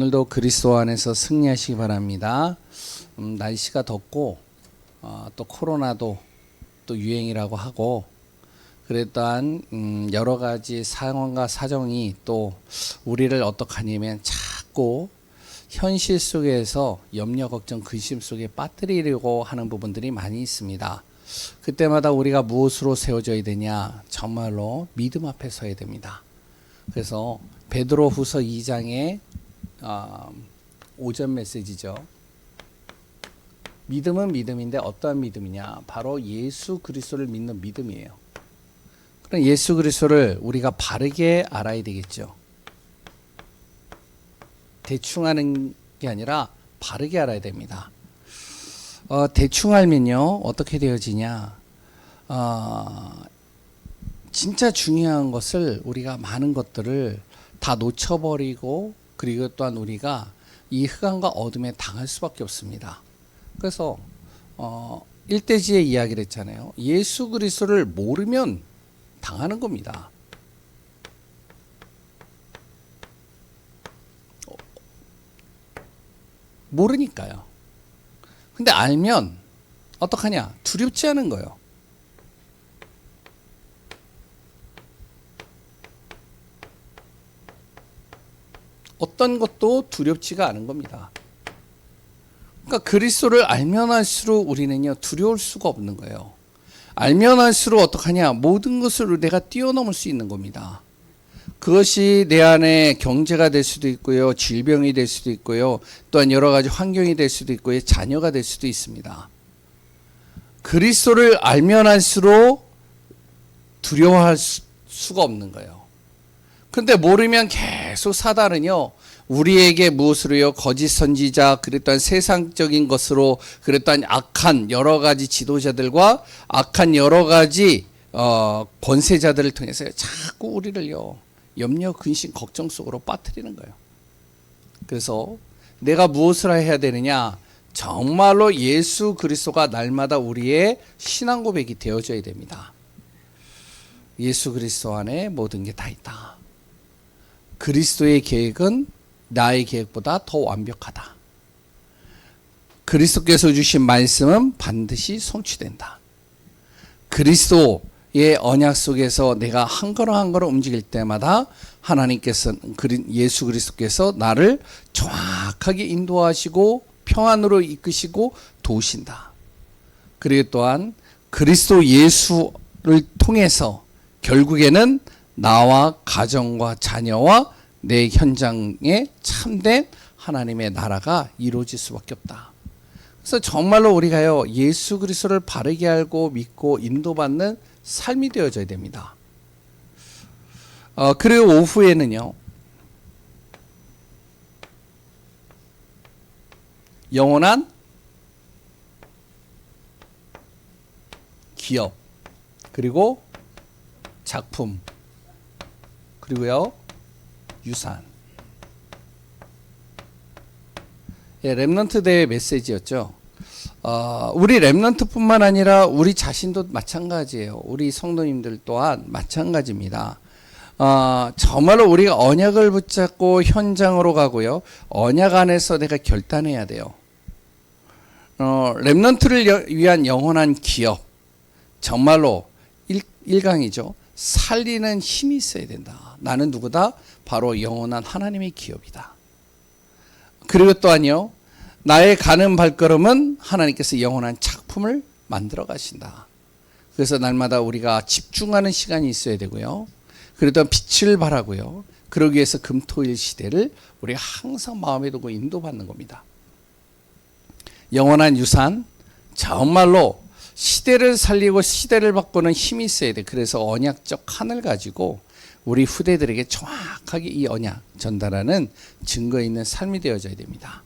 오늘도 그리스도 안에서 승리하시기 바랍니다. 날씨가 덥고 또 코로나도 또 유행이라고 하고 그랬던 여러 가지 상황과 사정이 또 우리를 어떻게 하냐면 자꾸 현실 속에서 염려, 걱정, 근심 속에 빠뜨리려고 하는 부분들이 많이 있습니다. 그때마다 우리가 무엇으로 세워져야 되냐? 정말로 믿음 앞에 서야 됩니다. 그래서 베드로후서 2장에 오전 메시지죠. 믿음은 믿음인데 어떠한 믿음이냐? 바로 예수 그리스도를 믿는 믿음이에요. 그럼 예수 그리스도를 우리가 바르게 알아야 되겠죠. 대충 하는 게 아니라 바르게 알아야 됩니다. 대충 알면요 어떻게 되어지냐? 진짜 중요한 것을 우리가 많은 것들을 다 놓쳐버리고 그리고 또한 우리가 이 흑암과 어둠에 당할 수밖에 없습니다. 그래서 일대지의 이야기를 했잖아요. 예수 그리스도를 모르면 당하는 겁니다. 모르니까요. 근데 알면 어떡하냐? 두렵지 않은 거예요. 어떤 것도 두렵지가 않은 겁니다. 그러니까 그리스도를 알면 할수록 우리는요 두려울 수가 없는 거예요. 알면 할수록 어떡하냐? 모든 것을 내가 뛰어넘을 수 있는 겁니다. 그것이 내 안에 경제가 될 수도 있고요, 질병이 될 수도 있고요, 또한 여러 가지 환경이 될 수도 있고요, 자녀가 될 수도 있습니다. 그리스도를 알면 할수록 두려워할 수가 없는 거예요. 근데 모르면 계속 사단은요 우리에게 무엇으로요? 거짓 선지자, 그랬던 세상적인 것으로, 그랬던 악한 여러 가지 지도자들과 악한 여러 가지 권세자들을 통해서 자꾸 우리를요 염려, 근심, 걱정 속으로 빠뜨리는 거예요. 그래서 내가 무엇을 해야 되느냐? 정말로 예수 그리스도가 날마다 우리의 신앙 고백이 되어져야 됩니다. 예수 그리스도 안에 모든 게 다 있다. 그리스도의 계획은 나의 계획보다 더 완벽하다. 그리스도께서 주신 말씀은 반드시 성취된다. 그리스도의 언약 속에서 내가 한 걸음 한 걸음 움직일 때마다 하나님께서, 예수 그리스도께서 나를 정확하게 인도하시고 평안으로 이끄시고 도우신다. 그리고 또한 그리스도 예수를 통해서 결국에는 나와 가정과 자녀와 내 현장에 참된 하나님의 나라가 이루어질 수밖에 없다. 그래서 정말로 우리가요 예수 그리스도를 바르게 알고 믿고 인도받는 삶이 되어져야 됩니다. 그리고 오후에는요 영원한 기업, 그리고 작품, 그리고요 유산. 렘넌트 대회 메시지였죠. 우리 렘넌트뿐만 아니라 우리 자신도 마찬가지예요. 우리 성도님들 또한 마찬가지입니다. 정말로 우리가 언약을 붙잡고 현장으로 가고요. 언약 안에서 내가 결단해야 돼요. 렘넌트를 위한 영원한 기업. 정말로 1강이죠. 살리는 힘이 있어야 된다. 나는 누구다? 바로 영원한 하나님의 기업이다. 그리고 또한요, 나의 가는 발걸음은 하나님께서 영원한 작품을 만들어 가신다. 그래서 날마다 우리가 집중하는 시간이 있어야 되고요. 그래도 빛을 발하고요. 그러기 위해서 금토일 시대를 우리가 항상 마음에 두고 인도받는 겁니다. 영원한 유산, 정말로 시대를 살리고 시대를 바꾸는 힘이 있어야 돼. 그래서 언약적 칸을 가지고 우리 후대들에게 정확하게 이 언약 전달하는 증거 있는 삶이 되어져야 됩니다.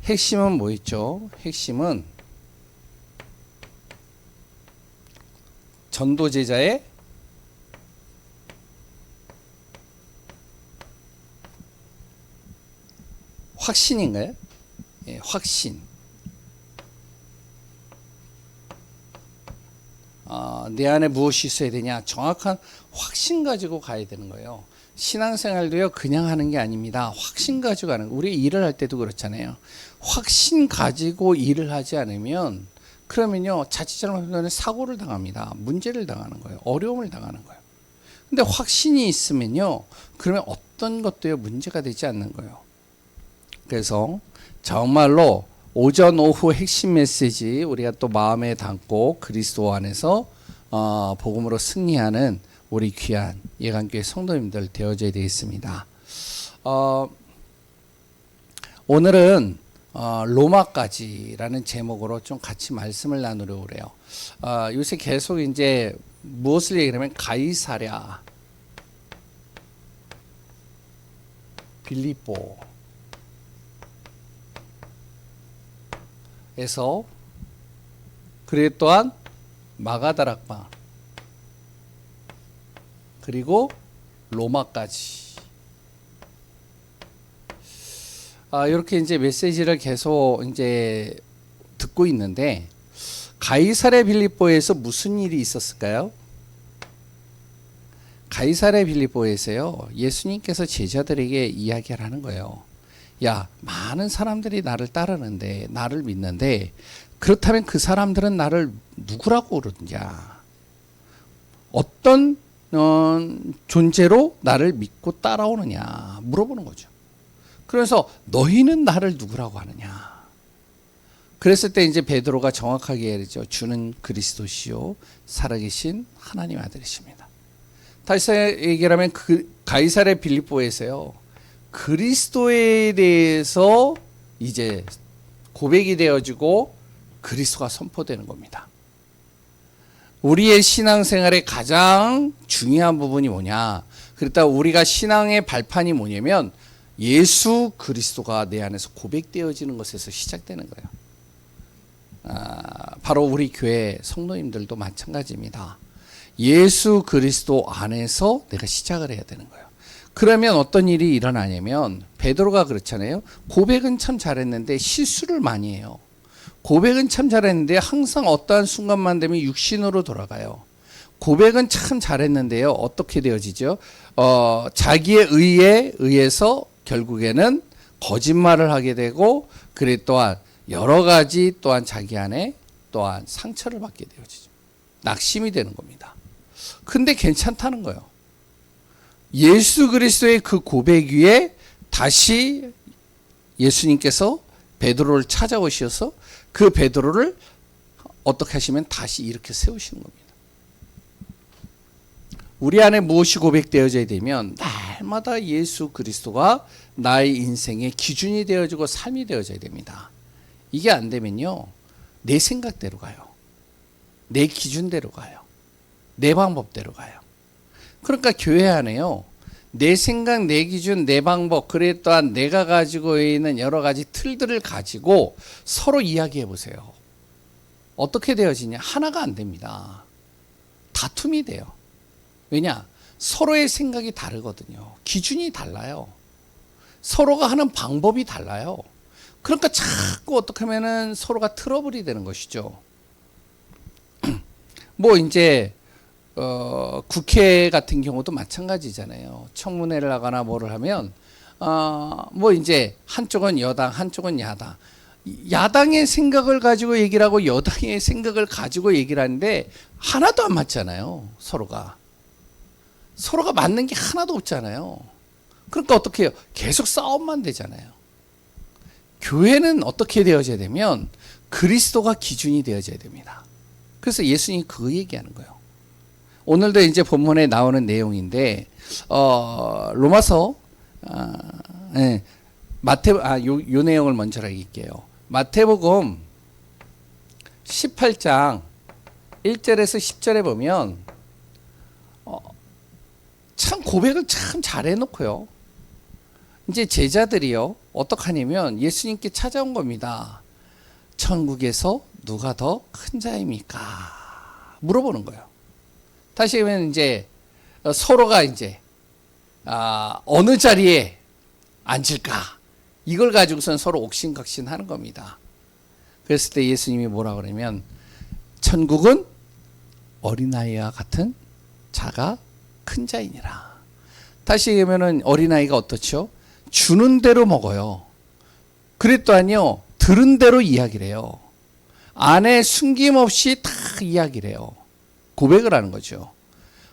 핵심은 뭐였죠? 핵심은 전도제자의 확신인가요? 예, 확신. 내 안에 무엇이 있어야 되냐? 정확한 확신 가지고 가야 되는 거예요. 신앙생활도요 그냥 하는 게 아닙니다. 확신 가지고 하는 거. 우리 일을 할 때도 그렇잖아요. 확신 가지고 일을 하지 않으면 그러면요 자칫 잘못하면 사고를 당합니다. 문제를 당하는 거예요. 어려움을 당하는 거예요. 근데 확신이 있으면요 그러면 어떤 것도요 문제가 되지 않는 거예요. 그래서 정말로 오전 오후 핵심 메시지 우리가 또 마음에 담고 그리스도 안에서 복음으로 승리하는 우리 귀한 예강교회 성도님들 되어져야 되겠습니다. 오늘은 로마까지라는 제목으로 좀 같이 말씀을 나누려고 그래요. 요새 계속 이제 무엇을 얘기하면 가이사랴, 빌립보에서 그리고 또한 마가다락방 그리고 로마까지 이렇게 이제 메시지를 계속 이제 듣고 있는데 가이사랴 빌립보에서 무슨 일이 있었을까요? 가이사랴 빌립보에서요 예수님께서 제자들에게 이야기를 하는 거예요. 야, 많은 사람들이 나를 따르는데 나를 믿는데 그렇다면 그 사람들은 나를 누구라고 그러느냐? 어떤 존재로 나를 믿고 따라오느냐 물어보는 거죠. 그래서 너희는 나를 누구라고 하느냐? 그랬을 때 이제 베드로가 정확하게 얘기했죠. 주는 그리스도시요 살아계신 하나님 아들이십니다. 다시 얘기하면 그 가이사랴 빌립보에서요 그리스도에 대해서 이제 고백이 되어지고 그리스도가 선포되는 겁니다. 우리의 신앙생활의 가장 중요한 부분이 뭐냐? 그렇다 우리가 신앙의 발판이 뭐냐면 예수 그리스도가 내 안에서 고백되어지는 것에서 시작되는 거예요. 바로 우리 교회 성도님들도 마찬가지입니다. 예수 그리스도 안에서 내가 시작을 해야 되는 거예요. 그러면 어떤 일이 일어나냐면 베드로가 그렇잖아요. 고백은 참 잘했는데 실수를 많이 해요. 고백은 참 잘했는데 항상 어떠한 순간만 되면 육신으로 돌아가요. 고백은 참 잘했는데요. 어떻게 되어지죠? 자기의 의에 의해서 결국에는 거짓말을 하게 되고 그래 또한 여러 가지 또한 자기 안에 또한 상처를 받게 되어지죠. 낙심이 되는 겁니다. 근데 괜찮다는 거예요. 예수 그리스도의 그 고백 위에 다시 예수님께서 베드로를 찾아오셔서 그 베드로를 어떻게 하시면 다시 이렇게 세우시는 겁니다. 우리 안에 무엇이 고백되어져야 되면 날마다 예수 그리스도가 나의 인생의 기준이 되어지고 삶이 되어져야 됩니다. 이게 안 되면요 내 생각대로 가요. 내 기준대로 가요. 내 방법대로 가요. 그러니까 교회 안에요 내 생각, 내 기준, 내 방법, 그래 또한 내가 가지고 있는 여러 가지 틀들을 가지고 서로 이야기해 보세요. 어떻게 되어지냐? 하나가 안 됩니다. 다툼이 돼요. 왜냐? 서로의 생각이 다르거든요. 기준이 달라요. 서로가 하는 방법이 달라요. 그러니까 자꾸 어떻게 하면은 서로가 트러블이 되는 것이죠. 뭐 이제 국회 같은 경우도 마찬가지잖아요. 청문회를 하거나 뭐를 하면 뭐 이제 한쪽은 여당, 한쪽은 야당. 야당의 생각을 가지고 얘기를 하고 여당의 생각을 가지고 얘기를 하는데 하나도 안 맞잖아요. 서로가 맞는 게 하나도 없잖아요. 그러니까 어떻게 해요? 계속 싸움만 되잖아요. 교회는 어떻게 되어져야 되면 그리스도가 기준이 되어져야 됩니다. 그래서 예수님이 그 얘기하는 거예요. 오늘도 이제 본문에 나오는 내용인데 로마서 요 내용을 먼저 읽을게요. 마태복음 18장 1절에서 10절에 보면 참 고백을 참 잘해놓고요. 이제 제자들이요 어떻게 하냐면 예수님께 찾아온 겁니다. 천국에서 누가 더 큰 자입니까? 물어보는 거예요. 다시 하면 이제 서로가 이제 어느 자리에 앉을까 이걸 가지고선 서로 옥신각신 하는 겁니다. 그랬을 때 예수님이 뭐라 그러면 천국은 어린아이와 같은 자가 큰 자이니라. 다시 얘기하면은 어린아이가 어떻죠? 주는 대로 먹어요. 그랬더니요, 들은 대로 이야기를 해요. 안에 숨김없이 다 이야기를 해요. 고백을 하는 거죠.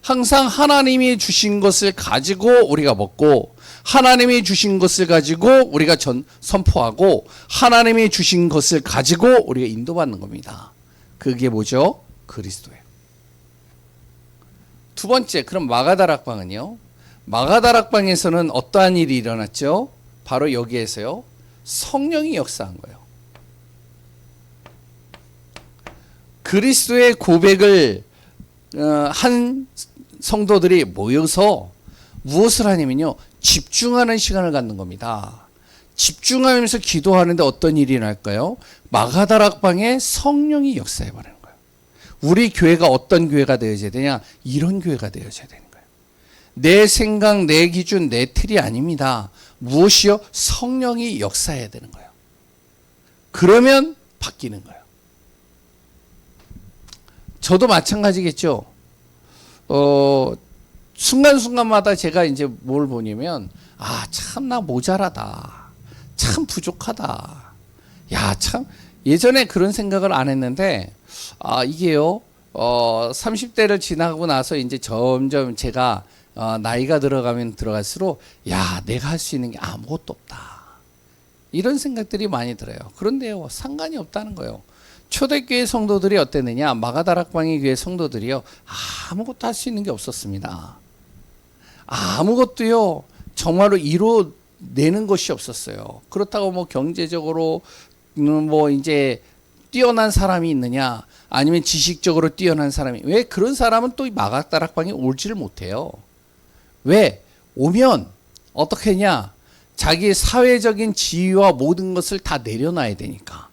항상 하나님이 주신 것을 가지고 우리가 먹고, 하나님이 주신 것을 가지고 우리가 선포하고, 하나님이 주신 것을 가지고 우리가 인도받는 겁니다. 그게 뭐죠? 그리스도예요. 두 번째, 그럼 마가다락방은요? 마가다락방에서는 어떠한 일이 일어났죠? 바로 여기에서요, 성령이 역사한 거예요. 그리스도의 고백을 한 성도들이 모여서 무엇을 하냐면요, 집중하는 시간을 갖는 겁니다. 집중하면서 기도하는데 어떤 일이 날까요? 마가다락방에 성령이 역사해 버리는 거예요. 우리 교회가 어떤 교회가 되어져야 되냐? 이런 교회가 되어져야 되는 거예요. 내 생각, 내 기준, 내 틀이 아닙니다. 무엇이요? 성령이 역사해야 되는 거예요. 그러면 바뀌는 거예요. 저도 마찬가지겠죠. 순간순간마다 제가 이제 뭘 보냐면, 참 나 모자라다. 참 부족하다. 야, 참 예전에 그런 생각을 안 했는데, 이게요, 30대를 지나고 나서 이제 점점 제가 나이가 들어가면 들어갈수록, 야, 내가 할 수 있는 게 아무것도 없다. 이런 생각들이 많이 들어요. 그런데요, 상관이 없다는 거예요. 초대교회 성도들이 어땠느냐? 마가다락방의 교회 성도들이요, 아무것도 할 수 있는 게 없었습니다. 아무것도요, 정말로 이뤄내는 것이 없었어요. 그렇다고 뭐 경제적으로 뭐 이제 뛰어난 사람이 있느냐? 아니면 지식적으로 뛰어난 사람이, 왜 그런 사람은 또 마가다락방에 올지를 못해요? 왜? 오면 어떻게 했냐? 자기 사회적인 지위와 모든 것을 다 내려놔야 되니까.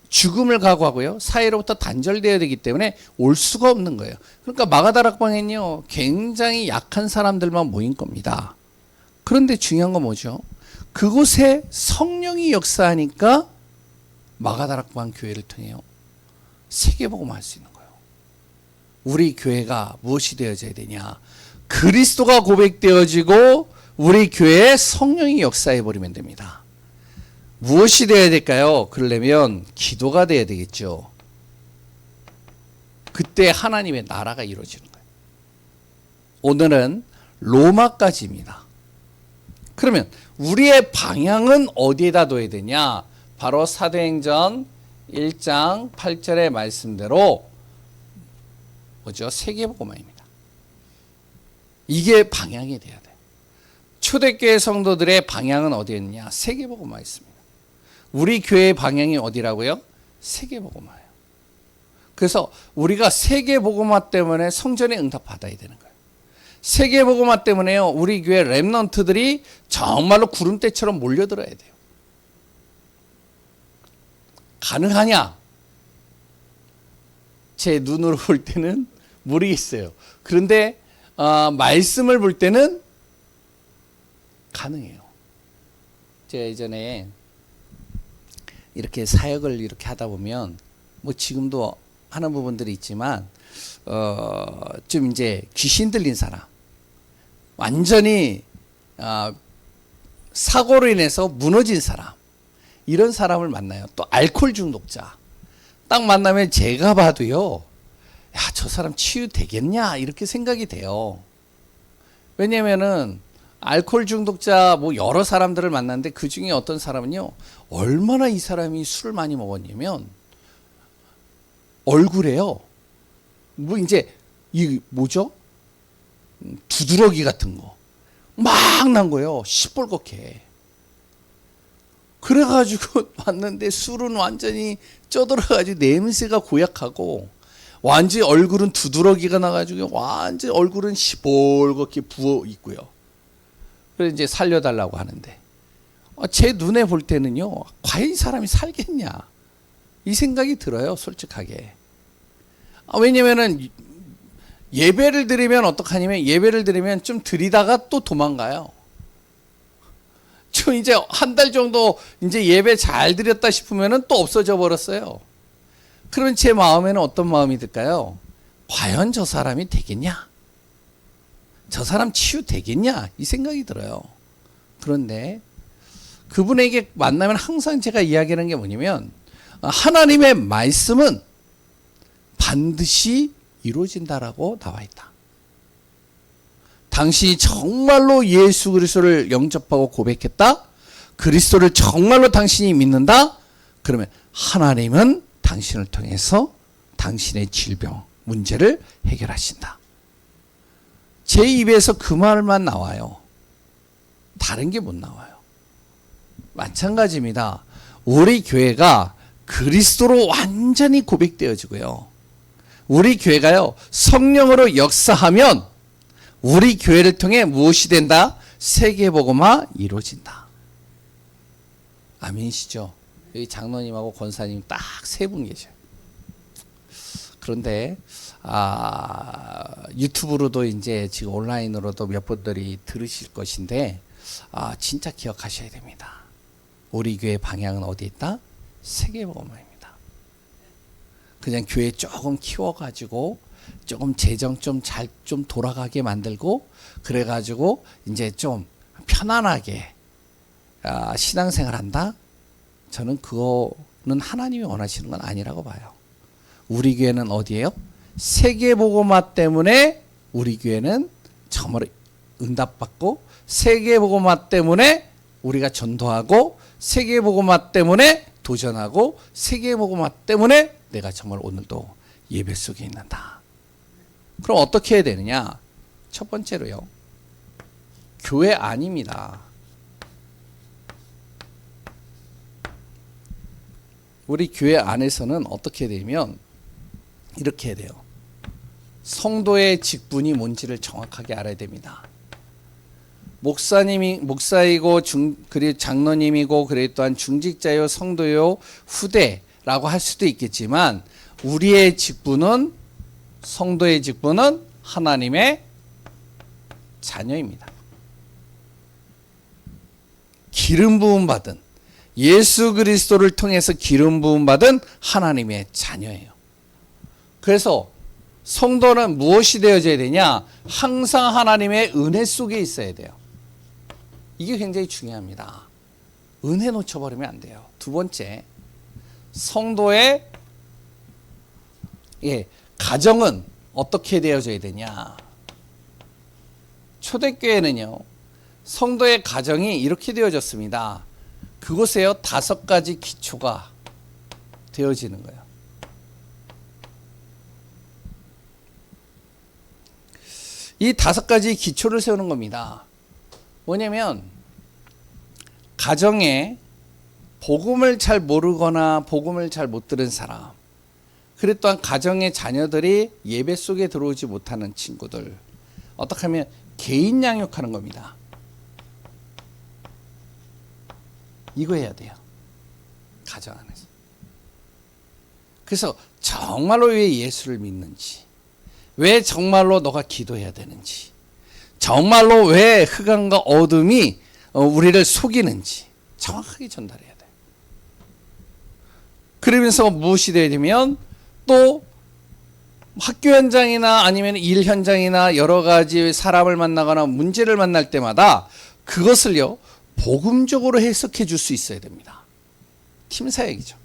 죽음을 각오하고요, 사회로부터 단절되어야 되기 때문에 올 수가 없는 거예요. 그러니까 마가다락방에는요, 굉장히 약한 사람들만 모인 겁니다. 그런데 중요한 건 뭐죠? 그곳에 성령이 역사하니까 마가다락방 교회를 통해요, 세계복음을 할 수 있는 거예요. 우리 교회가 무엇이 되어져야 되냐? 그리스도가 고백되어지고 우리 교회에 성령이 역사해 버리면 됩니다. 무엇이 되어야 될까요? 그러려면 기도가 되어야 되겠죠. 그때 하나님의 나라가 이루어지는 거예요. 오늘은 로마까지입니다. 그러면 우리의 방향은 어디에다 둬야 되냐? 바로 사도행전 1장 8절의 말씀대로 뭐죠? 세계복음화입니다. 이게 방향이 돼야 돼요. 초대교회 성도들의 방향은 어디였냐? 세계복음화였습니다. 우리 교회의 방향이 어디라고요? 세계복음화예요. 그래서 우리가 세계복음화 때문에 성전에 응답받아야 되는 거예요. 세계복음화 때문에요, 우리 교회 렘넌트들이 정말로 구름대처럼 몰려들어야 돼요. 가능하냐? 제 눈으로 볼 때는 모르겠어요. 그런데 말씀을 볼 때는 가능해요. 제가 예전에 이렇게 사역을 이렇게 하다 보면, 뭐 지금도 하는 부분들이 있지만, 좀 이제 귀신 들린 사람, 완전히 사고로 인해서 무너진 사람, 이런 사람을 만나요. 또 알코올 중독자 딱 만나면 제가 봐도요, 야, 저 사람 치유되겠냐 이렇게 생각이 돼요. 왜냐면은 알코올 중독자 뭐 여러 사람들을 만났는데, 그 중에 어떤 사람은요, 얼마나 이 사람이 술을 많이 먹었냐면 얼굴에요, 뭐 이제 이 뭐죠? 두드러기 같은 거 막 난 거예요. 시뻘겋게. 그래가지고 왔는데 술은 완전히 쪄들어가지고 냄새가 고약하고, 완전히 얼굴은 두드러기가 나가지고 완전히 얼굴은 시뻘겋게 부어 있고요. 그래서 이제 살려달라고 하는데, 제 눈에 볼 때는요, 과연 이 사람이 살겠냐 이 생각이 들어요, 솔직하게. 왜냐면은 예배를 드리면 어떡하냐면, 예배를 드리면 좀 드리다가 또 도망가요. 저 이제 한 달 정도 이제 예배 잘 드렸다 싶으면은 또 없어져 버렸어요. 그러면 제 마음에는 어떤 마음이 들까요? 과연 저 사람이 되겠냐? 저 사람 치유되겠냐 이 생각이 들어요. 그런데 그분에게 만나면 항상 제가 이야기하는 게 뭐냐면 하나님의 말씀은 반드시 이루어진다라고 나와 있다. 당신이 정말로 예수 그리스도를 영접하고 고백했다. 그리스도를 정말로 당신이 믿는다. 그러면 하나님은 당신을 통해서 당신의 질병, 문제를 해결하신다. 제 입에서 그 말만 나와요. 다른 게 못 나와요. 마찬가지입니다. 우리 교회가 그리스도로 완전히 고백되어지고요. 우리 교회가요, 성령으로 역사하면 우리 교회를 통해 무엇이 된다? 세계복음화 이루어진다. 아멘이시죠? 여기 장로님하고 권사님 딱 세 분 계셔요. 그런데 유튜브로도 이제 지금 온라인으로도 몇 분들이 들으실 것인데 진짜 기억하셔야 됩니다. 우리 교회 방향은 어디 있다? 세계복음화입니다. 그냥 교회 조금 키워가지고 조금 재정 좀 잘 좀 돌아가게 만들고 그래가지고 이제 좀 편안하게 신앙생활 한다? 저는 그거는 하나님이 원하시는 건 아니라고 봐요. 우리 교회는 어디예요? 세계복음화 때문에 우리 교회는 정말 응답받고 세계복음화 때문에 우리가 전도하고 세계복음화 때문에 도전하고 세계복음화 때문에 내가 정말 오늘도 예배 속에 있는다. 그럼 어떻게 해야 되느냐? 첫 번째로요. 교회 아닙니다. 우리 교회 안에서는 어떻게 되면 이렇게 해야 돼요. 성도의 직분이 뭔지를 정확하게 알아야 됩니다. 목사이고 그리고 장로님이고 그리고 또한 중직자요 성도요 후대라고 할 수도 있겠지만 우리의 직분은 성도의 직분은 하나님의 자녀입니다. 기름 부음 받은 예수 그리스도를 통해서 기름 부음 받은 하나님의 자녀예요. 그래서 성도는 무엇이 되어져야 되냐? 항상 하나님의 은혜 속에 있어야 돼요. 이게 굉장히 중요합니다. 은혜 놓쳐버리면 안 돼요. 두 번째, 성도의 가정은 어떻게 되어져야 되냐? 초대교회는요, 성도의 가정이 이렇게 되어졌습니다. 그곳에요, 5가지 기초가 되어지는 거예요. 이 5가지 기초를 세우는 겁니다. 뭐냐면 가정에 복음을 잘 모르거나 복음을 잘 못 들은 사람, 그리고 또한 가정의 자녀들이 예배 속에 들어오지 못하는 친구들, 어떻게 하면 개인 양육하는 겁니다. 이거 해야 돼요. 가정 안에서. 그래서 정말로 왜 예수를 믿는지, 왜 정말로 너가 기도해야 되는지, 정말로 왜 흑암과 어둠이 우리를 속이는지 정확하게 전달해야 돼요. 그러면서 무엇이 되어야 되면 또 학교 현장이나 아니면 일 현장이나 여러 가지 사람을 만나거나 문제를 만날 때마다 그것을요 복음적으로 해석해 줄 수 있어야 됩니다. 팀 사역이죠.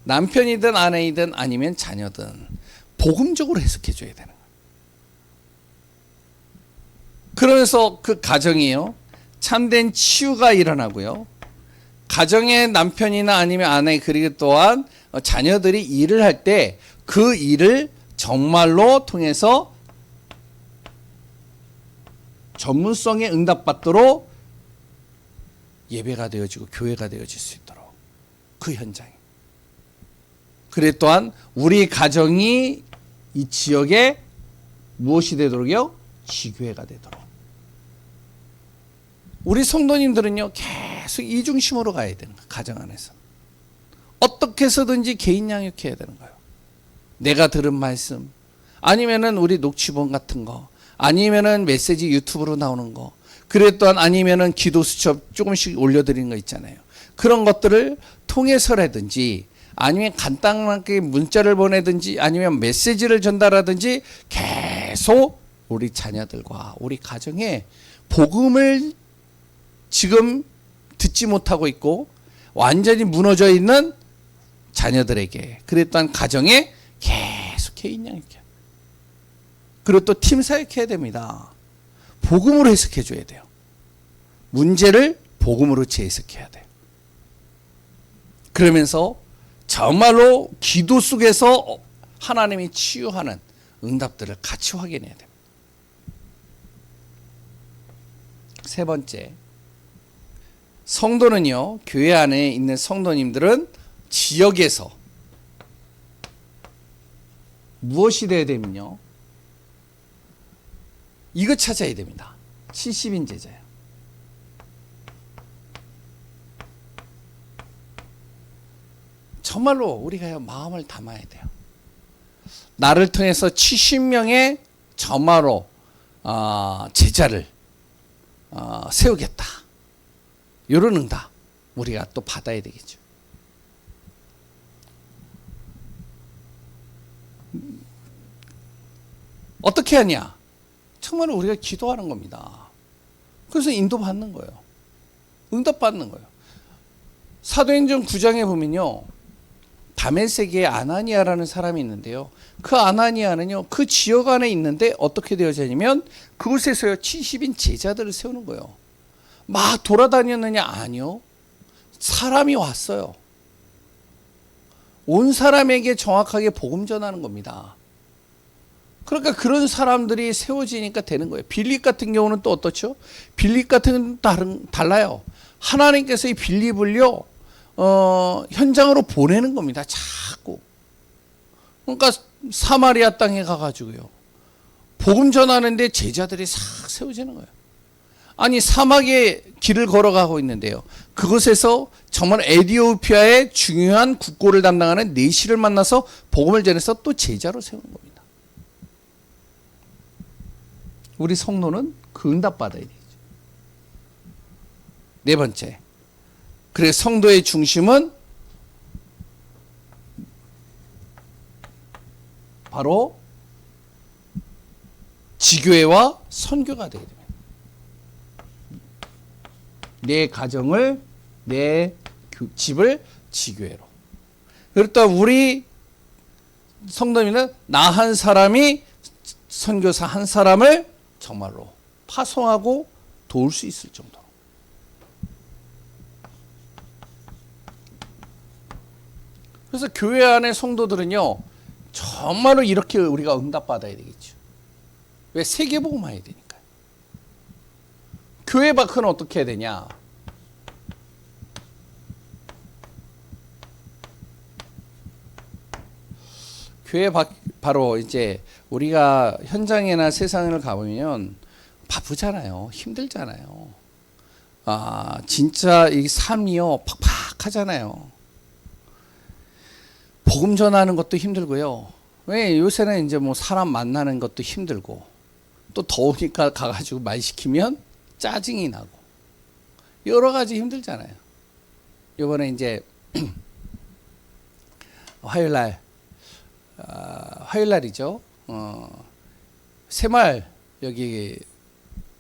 남편이든 아내이든 아니면 자녀든 복음적으로 해석해 줘야 되는 거예요. 그러면서 그 가정이요 참된 치유가 일어나고요, 가정의 남편이나 아니면 아내 그리고 또한 자녀들이 일을 할 때 그 일을 정말로 통해서 전문성에 응답받도록 예배가 되어지고 교회가 되어질 수 있도록 그 현장에. 그래 또한 우리 가정이 이 지역에 무엇이 되도록요? 지교회가 되도록. 우리 성도님들은요 계속 이 중심으로 가야 되는 거예요. 가정 안에서 어떻게 해서든지 개인 양육해야 되는 거예요. 내가 들은 말씀, 아니면은 우리 녹취본 같은 거, 아니면은 메시지 유튜브로 나오는 거, 그래 또한 아니면은 기도 수첩 조금씩 올려드리는 거 있잖아요. 그런 것들을 통해서라든지 아니면 간단하게 문자를 보내든지 아니면 메시지를 전달하든지 계속 우리 자녀들과 우리 가정에 복음을 지금 듣지 못하고 있고 완전히 무너져 있는 자녀들에게 그랬던 가정에 계속 개인양육해요. 그리고 또 팀 사역해야 됩니다. 복음으로 해석해 줘야 돼요. 문제를 복음으로 재해석해야 돼요. 그러면서 정말로 기도 속에서 하나님이 치유하는 응답들을 같이 확인해야 됩니다. 세 번째, 성도는요, 교회 안에 있는 성도님들은 지역에서 무엇이 되어야 되면요, 이거 찾아야 됩니다. 70인 제자예요. 정말로 우리가 마음을 담아야 돼요. 나를 통해서 70명의 정말로 제자를 세우겠다. 이런 응답 우리가 또 받아야 되겠죠. 어떻게 하냐? 정말 우리가 기도하는 겁니다. 그래서 인도받는 거예요. 응답받는 거예요. 사도행전 9장에 보면요, 다메섹에 아나니아라는 사람이 있는데요, 그 아나니아는요 그 지역 안에 있는데 어떻게 되어지냐면 그곳에서요 70인 제자들을 세우는 거예요. 막 돌아다녔느냐? 아니요, 사람이 왔어요. 온 사람에게 정확하게 복음 전하는 겁니다. 그러니까 그런 사람들이 세워지니까 되는 거예요. 빌립 같은 경우는 또 어떻죠? 빌립 같은 경우는 달라요. 하나님께서 이 빌립을요 현장으로 보내는 겁니다. 자꾸. 그러니까 사마리아 땅에 가가지고요 복음 전하는데 제자들이 싹 세워지는 거예요. 아니, 사막의 길을 걸어가고 있는데요, 그곳에서 정말 에티오피아의 중요한 국고를 담당하는 내시를 만나서 복음을 전해서 또 제자로 세우는 겁니다. 우리 성도는 그 응답 받아야 되죠. 네 번째, 그래서 성도의 중심은 바로 지교회와 선교가 되게 됩니다. 내 가정을, 내 집을 지교회로. 그렇다 우리 성도님은 나 한 사람이 선교사 한 사람을 정말로 파송하고 도울 수 있을 정도로. 그래서 교회 안의 성도들은요 정말로 이렇게 우리가 응답받아야 되겠죠. 왜? 세계복음 해야 되니까요. 교회 밖은 어떻게 해야 되냐? 교회 밖, 바로 이제 우리가 현장이나 세상을 가보면 바쁘잖아요. 힘들잖아요. 진짜 이 삶이요 팍팍하잖아요. 복음 전하는 것도 힘들고요. 왜? 요새는 이제 뭐 사람 만나는 것도 힘들고, 또 더우니까 가가지고 말 시키면 짜증이 나고, 여러 가지 힘들잖아요. 요번에 이제 화요일날이죠. 새마을 여기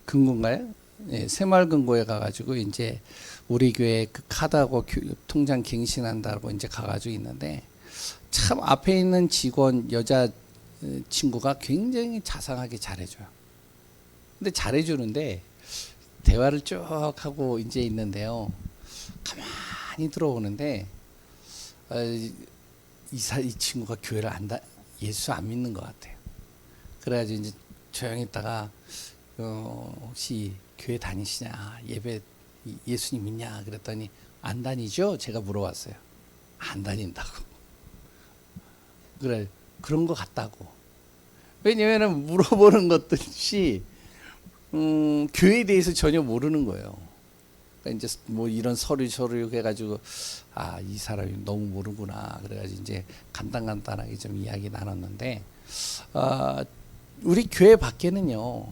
금고인가요? 네, 새마을 금고에 가가지고 이제 우리 교회 그 카드하고 통장 갱신한다고 이제 가가지고 있는데, 참 앞에 있는 직원 여자 친구가 굉장히 자상하게 잘해줘요. 근데 잘해주는데 대화를 쭉 하고 이제 있는데요, 가만히 들어오는데 이 친구가 교회를 예수 안 믿는 것 같아요. 그래가지고 이제 조용히 있다가 혹시 교회 다니시냐, 예배 예수님 믿냐 그랬더니 안 다니죠? 제가 물어봤어요. 안 다닌다고. 그래, 그런 것 같다고. 왜냐면은 물어보는 것듯이 교회에 대해서 전혀 모르는 거예요. 그러니까 이제 뭐 이런 서류 해가지고 이 사람이 너무 모르구나. 그래가지고 이제 간단하게 좀 이야기 나눴는데, 우리 교회 밖에는요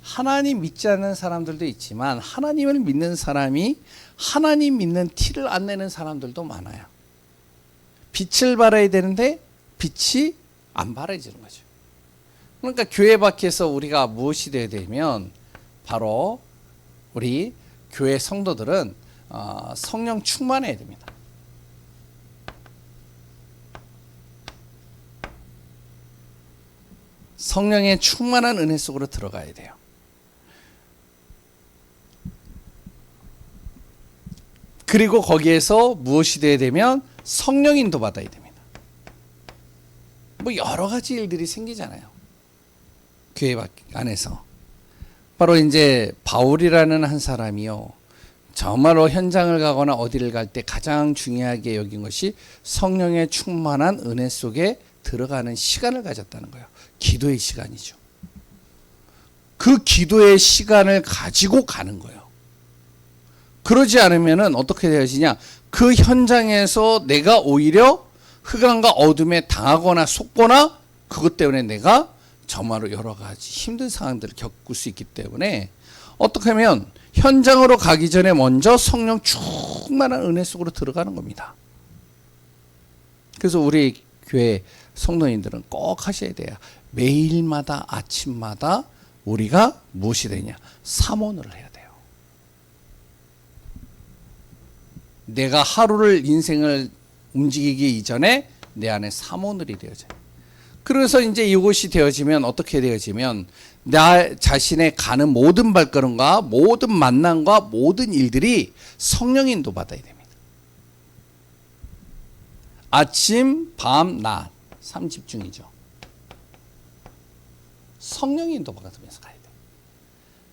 하나님 믿지 않는 사람들도 있지만 하나님을 믿는 사람이 하나님 믿는 티를 안 내는 사람들도 많아요. 빛을 발해야 되는데 빛이 안 발해지는 거죠. 그러니까 교회 밖에서 우리가 무엇이 되어야 되면 바로 우리 교회 성도들은 성령 충만해야 됩니다. 성령의 충만한 은혜 속으로 들어가야 돼요. 그리고 거기에서 무엇이 돼야 되면 성령 인도 받아야 됩니다. 뭐 여러 가지 일들이 생기잖아요. 교회 안에서. 바로 이제 바울이라는 한 사람이요. 정말로 현장을 가거나 어디를 갈 때 가장 중요하게 여긴 것이 성령의 충만한 은혜 속에 들어가는 시간을 가졌다는 거예요. 기도의 시간이죠. 그 기도의 시간을 가지고 가는 거예요. 그러지 않으면은 어떻게 되어지냐? 그 현장에서 내가 오히려 흑암과 어둠에 당하거나 속거나 그것 때문에 내가 정말로 여러 가지 힘든 상황들을 겪을 수 있기 때문에 어떻게 하면 현장으로 가기 전에 먼저 성령 충만한 은혜 속으로 들어가는 겁니다. 그래서 우리 교회 성도님들은 꼭 하셔야 돼요. 매일마다 아침마다 우리가 무엇이 되냐? 삼원을 해야 돼요. 내가 하루를 인생을 움직이기 이전에 내 안에 삼원을이 되어져요. 그래서 이제 이것이 되어지면 어떻게 되어지면 나 자신의 가는 모든 발걸음과 모든 만남과 모든 일들이 성령 인도 받아야 됩니다. 아침, 밤, 낮 3집중이죠. 성령 인도 받으면서 가야 돼요.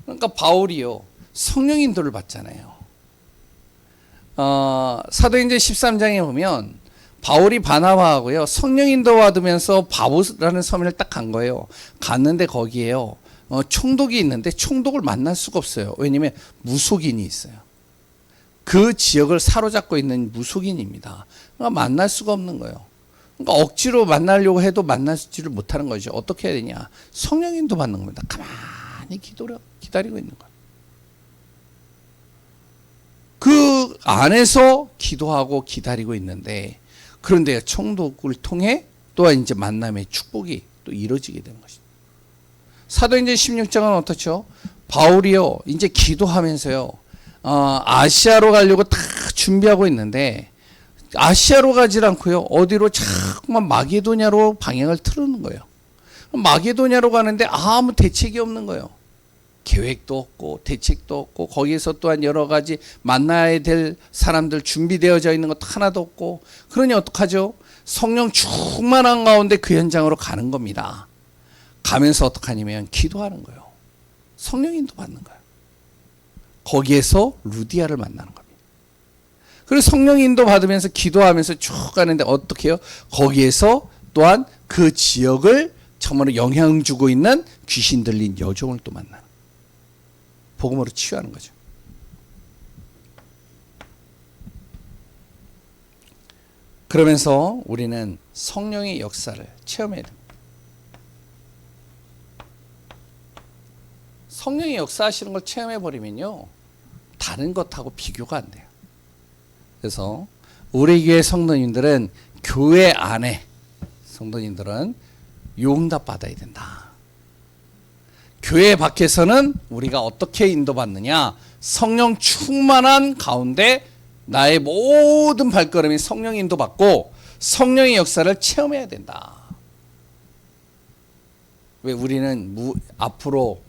그러니까 바울이요 성령 인도를 받잖아요. 사도행전 13장에 보면 바울이 바나바하고요 성령 인도 받으면서 바보라는 섬을 딱 간 거예요. 갔는데 거기에요 총독이 있는데 총독을 만날 수가 없어요. 왜냐하면 무속인이 있어요. 그 지역을 사로잡고 있는 무속인입니다. 그러니까 만날 수가 없는 거예요. 그러니까 억지로 만나려고 해도 만나지를 못하는 거죠. 어떻게 해야 되냐? 성령 인도 받는 겁니다. 가만히 기다리고 있는 거예요. 그 안에서 기도하고 기다리고 있는데 그런데 총독을 통해 또한 이제 만남의 축복이 또 이루어지게 되는 것입니다. 사도행전 16장은 어떻죠? 바울이요 이제 기도하면서요 아시아로 가려고 다 준비하고 있는데 아시아로 가지 않고요 어디로 자꾸만 마게도냐로 방향을 틀는 거예요. 마게도냐로 가는데 아무 대책이 없는 거예요. 계획도 없고 대책도 없고 거기에서 또한 여러 가지 만나야 될 사람들 준비되어져 있는 것도 하나도 없고 그러니 어떡하죠? 성령 충만한 가운데 그 현장으로 가는 겁니다. 가면서 어떡하냐면 기도하는 거예요. 성령 인도 받는 거예요. 거기에서 루디아를 만나는 겁니다. 그래서 성령 인도 받으면서 기도하면서 쭉 가는데 어떻게 해요? 거기에서 또한 그 지역을 정말로 영향 주고 있는 귀신 들린 여종을 또 만나는 복음으로 치유하는 거죠. 그러면서 우리는 성령의 역사를 체험해야 됩니다. 성령의 역사하시는 걸 체험해버리면요 다른 것하고 비교가 안 돼요. 그래서 우리 교회 성도님들은 교회 안에 성도님들은 용답 받아야 된다. 교회 밖에서는 우리가 어떻게 인도받느냐? 성령 충만한 가운데 나의 모든 발걸음이 성령 인도받고 성령의 역사를 체험해야 된다. 왜 우리는 앞으로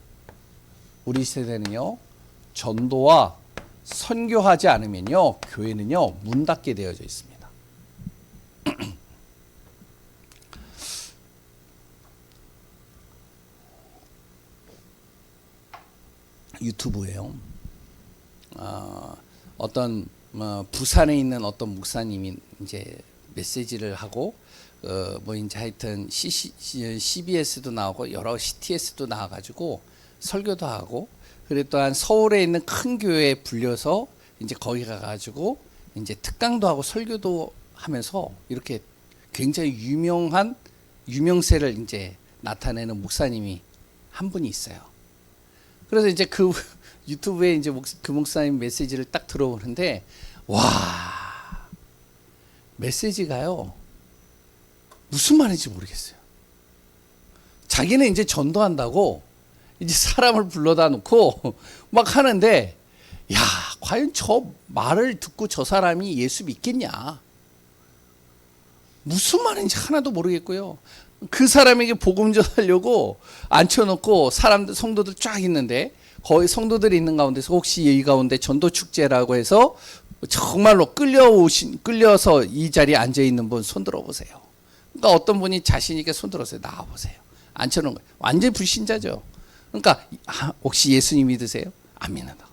우리 세대는요 전도와 선교하지 않으면요 교회는요 문 닫게 되어져 있습니다. 유튜브에요. 어떤 부산에 있는 어떤 목사님이 이제 메시지를 하고 뭐 이제 하여튼 CBS도 나오고 여러 CTS도 나와가지고 설교도 하고 그리고 또한 서울에 있는 큰 교회에 불려서 이제 거기 가가지고 이제 특강도 하고 설교도 하면서 이렇게 굉장히 유명한 유명세를 이제 나타내는 목사님이 한 분이 있어요. 그래서 이제 그 유튜브에 이제 그 목사님 메시지를 딱 들어보는데 와 메시지가요 무슨 말인지 모르겠어요. 자기는 이제 전도한다고 이제 사람을 불러다 놓고 막 하는데, 야, 과연 저 말을 듣고 저 사람이 예수 믿겠냐? 무슨 말인지 하나도 모르겠고요. 그 사람에게 복음 전하려고 앉혀놓고 사람들, 성도들 쫙 있는데, 거의 성도들이 있는 가운데서 혹시 이 가운데 전도 축제라고 해서 정말로 끌려서 이 자리에 앉아 있는 분 손 들어보세요. 그러니까 어떤 분이 자신 있게 손 들어서 나와보세요. 앉혀놓은 거예요. 완전히 불신자죠. 그러니까 혹시 예수님 믿으세요? 안 믿는다.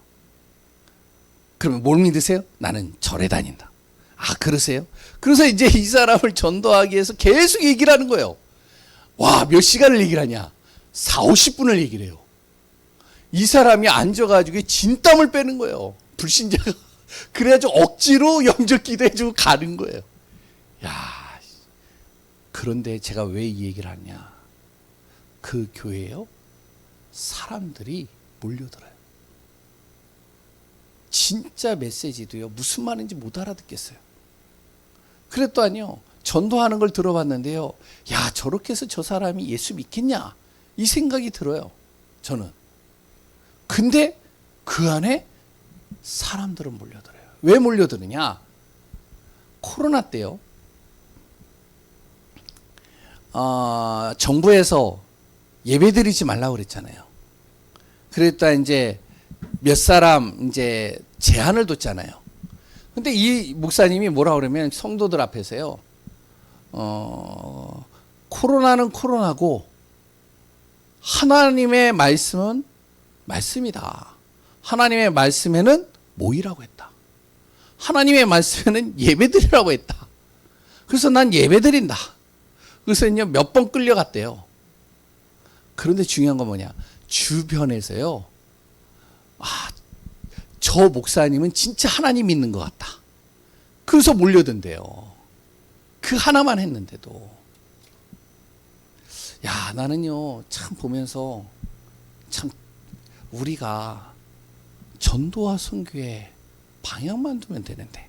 그러면 뭘 믿으세요? 나는 절에 다닌다. 아, 그러세요? 그래서 이제 이 사람을 전도하기 위해서 계속 얘기를 하는 거예요. 와, 몇 시간을 얘기를 하냐? 4, 50분을 얘기를 해요. 이 사람이 앉아가지고 진땀을 빼는 거예요. 불신자가. 그래가지고 억지로 영접 기도해주고 가는 거예요. 야, 그런데 제가 왜 이 얘기를 하냐? 그 교회에요, 사람들이 몰려들어요. 진짜 메시지도요, 무슨 말인지 못 알아듣겠어요. 그랬더니요, 전도하는 걸 들어봤는데요, 야, 저렇게 해서 저 사람이 예수 믿겠냐? 이 생각이 들어요, 저는. 근데 그 안에 사람들은 몰려들어요. 왜 몰려드느냐? 코로나 때요, 정부에서 예배 드리지 말라고 그랬잖아요. 그랬다 이제 몇 사람 이제 제한을 뒀잖아요. 근데 이 목사님이 뭐라 그러면 성도들 앞에서요, 코로나는 코로나고 하나님의 말씀은 말씀이다. 하나님의 말씀에는 모이라고 했다. 하나님의 말씀에는 예배드리라고 했다. 그래서 난 예배드린다. 그래서 몇 번 끌려갔대요. 그런데 중요한 건 뭐냐? 주변에서요, 저 목사님은 진짜 하나님 믿는 것 같다. 그래서 몰려든대요. 그 하나만 했는데도. 야, 나는요, 참 보면서 참 우리가 전도와 선교의 방향만 두면 되는데,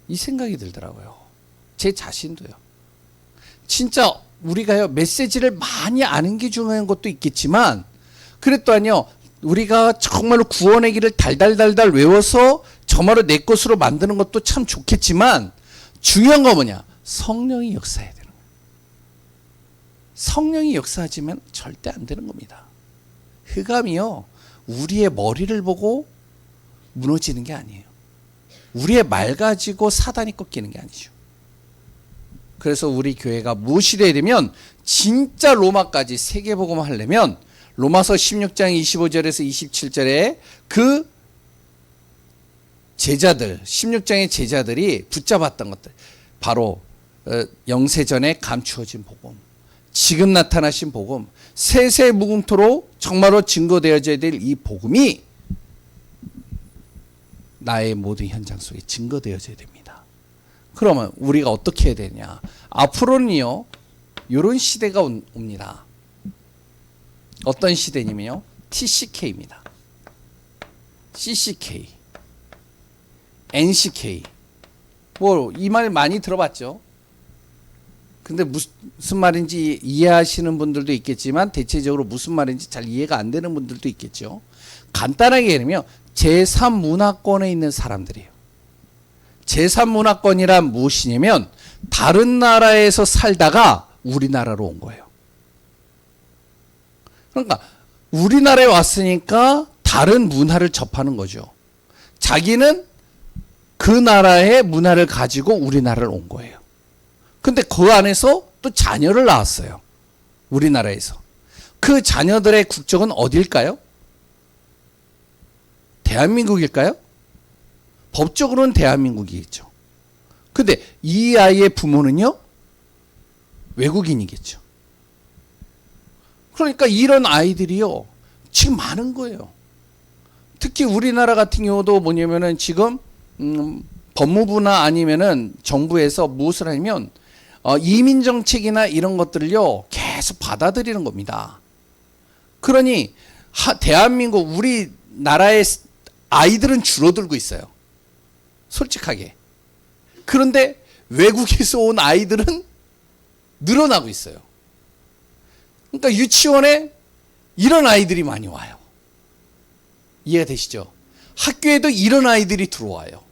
이 생각이 들더라고요. 제 자신도요. 진짜 우리가요, 메시지를 많이 아는 게 중요한 것도 있겠지만, 그랬더니요, 우리가 정말로 구원의 길을 달달달달 외워서 정말로 내 것으로 만드는 것도 참 좋겠지만, 중요한 건 뭐냐? 성령이 역사해야 되는 거예요. 성령이 역사하지만 절대 안 되는 겁니다. 흑암이요, 우리의 머리를 보고 무너지는 게 아니에요. 우리의 말 가지고 사단이 꺾이는 게 아니죠. 그래서 우리 교회가 무엇이 돼야 되면, 진짜 로마까지 세계복음 하려면 로마서 16장 25절에서 27절에 그 제자들, 16장의 제자들이 붙잡았던 것들, 바로 영세전에 감추어진 복음, 지금 나타나신 복음, 세세무궁토로 정말로 증거되어져야 될 이 복음이 나의 모든 현장 속에 증거되어져야 됩니다. 그러면 우리가 어떻게 해야 되냐? 앞으로는요, 이런 시대가 옵니다. 어떤 시대냐면요, TCK입니다. CCK, NCK. 뭐 이 말 많이 들어봤죠? 근데 무슨 말인지 이해하시는 분들도 있겠지만, 대체적으로 무슨 말인지 잘 이해가 안 되는 분들도 있겠죠. 간단하게 얘기하면 제3문화권에 있는 사람들이에요. 제3문화권이란 무엇이냐면, 다른 나라에서 살다가 우리나라로 온 거예요. 그러니까 우리나라에 왔으니까 다른 문화를 접하는 거죠. 자기는 그 나라의 문화를 가지고 우리나라를 온 거예요. 근데 그 안에서 또 자녀를 낳았어요. 우리나라에서. 그 자녀들의 국적은 어딜까요? 대한민국일까요? 법적으로는 대한민국이겠죠. 근데 이 아이의 부모는요, 외국인이겠죠. 그러니까 이런 아이들이요, 지금 많은 거예요. 특히 우리나라 같은 경우도 뭐냐면은 지금 법무부나 아니면은 정부에서 무엇을 하냐면 이민 정책이나 이런 것들을요, 계속 받아들이는 겁니다. 그러니 대한민국 우리나라의 아이들은 줄어들고 있어요. 솔직하게. 그런데 외국에서 온 아이들은 늘어나고 있어요. 그러니까 유치원에 이런 아이들이 많이 와요. 이해가 되시죠? 학교에도 이런 아이들이 들어와요.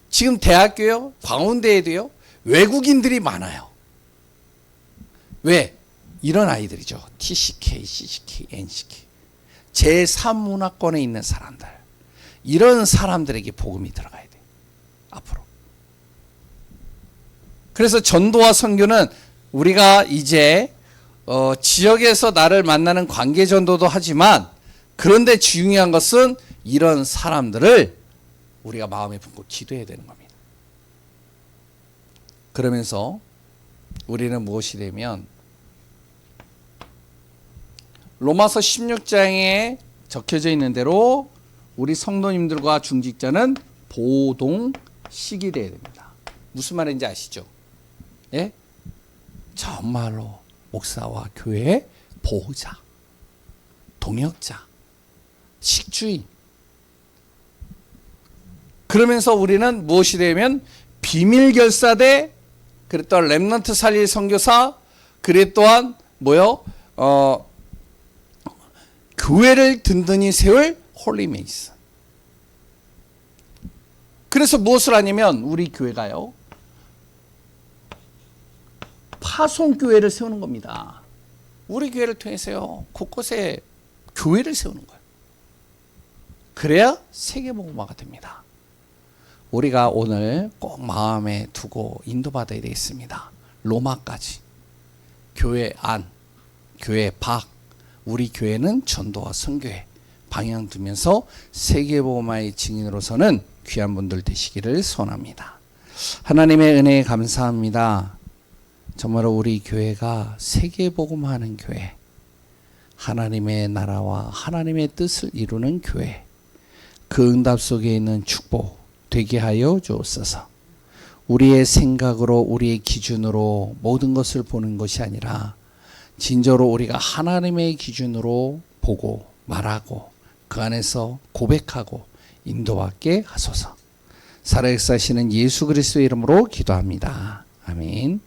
지금 대학교요, 광운대에도요, 외국인들이 많아요. 왜? 이런 아이들이죠. TCK, CCK, NCK. 제3문화권에 있는 사람들. 이런 사람들에게 복음이 들어가야 돼요. 앞으로. 그래서 전도와 선교는 우리가 이제 지역에서 나를 만나는 관계 전도도 하지만, 그런데 중요한 것은 이런 사람들을 우리가 마음에 품고 기도해야 되는 겁니다. 그러면서 우리는 무엇이 되면 로마서 16장에 적혀져 있는 대로 우리 성도님들과 중직자는 보동식이 되어야 됩니다. 무슨 말인지 아시죠? 예? 정말로 목사와 교회의 보호자, 동역자, 식주인. 그러면서 우리는 무엇이 되면 비밀결사대, 그리고 또한 렘넌트 살릴 선교사, 그리고 또한 뭐요? 교회를 든든히 세울 홀리메이슨. 그래서 무엇을 하냐면 우리 교회가요, 파송교회를 세우는 겁니다. 우리 교회를 통해서요, 곳곳에 교회를 세우는 거예요. 그래야 세계복음화가 됩니다. 우리가 오늘 꼭 마음에 두고 인도받아야 되겠습니다. 로마까지. 교회 안, 교회 밖, 우리 교회는 전도와 선교에 방향 두면서 세계복음화의 증인으로서는 귀한 분들 되시기를 소원합니다. 하나님의 은혜에 감사합니다. 정말로 우리 교회가 세계복음화하는 교회, 하나님의 나라와 하나님의 뜻을 이루는 교회, 그 응답 속에 있는 축복 되게 하여 주옵소서. 우리의 생각으로, 우리의 기준으로 모든 것을 보는 것이 아니라 진정으로 우리가 하나님의 기준으로 보고 말하고 그 안에서 고백하고 인도받게 하소서. 살아계시는 예수 그리스도의 이름으로 기도합니다. 아멘.